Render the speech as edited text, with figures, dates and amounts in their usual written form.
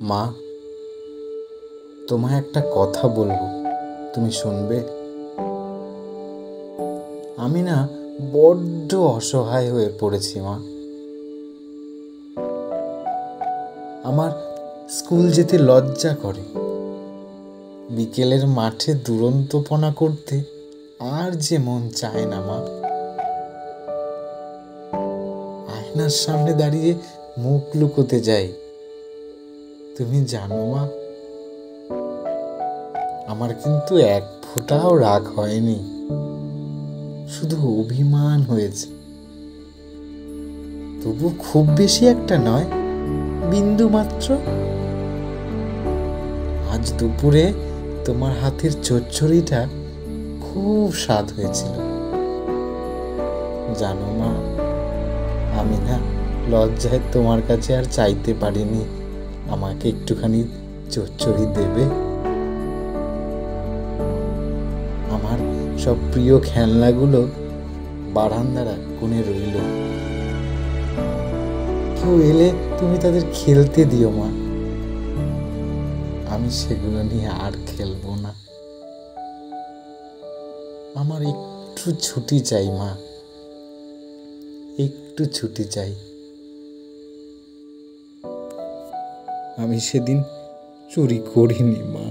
মা, তোমায় একটা কথা বলবো, তুমি শুনবে? আমি না বড্ড অসহায় হয়ে পড়েছি মা। আমার স্কুল যেতে লজ্জা করে। বিকেলের মাঠে দুরন্তপনা করতে আর যে মন চায় না মা। আয়নার সামনে দাঁড়িয়ে মুখ লুকোতে যাই। তুমি জানো মা, আমার কিন্তু এক ফোঁটাও রাগ হয়নি, শুধু অভিমান হয়েছে। তবু খুব বেশি একটা নয়, বিন্দু মাত্র। আজ দুপুরে তোমার হাতের চচ্চড়িটা খুব স্বাদ হয়েছিল। জানো মা, আমি না লজ্জায় তোমার কাছে আর চাইতে পারিনি আমাকে একটুখানি চচ্চড়ি দেবে। আমার সব প্রিয় খেলনাগুলো বারান্দার এক কোণে রইল। কেউ এলে তুমি তাদের খেলতে দিও মা। আমি সেগুলো নিয়ে আর খেলবো না। আমার একটু ছুটি চাই মা, একটু ছুটি চাই। আমি সেদিন চুরি করিনি মা।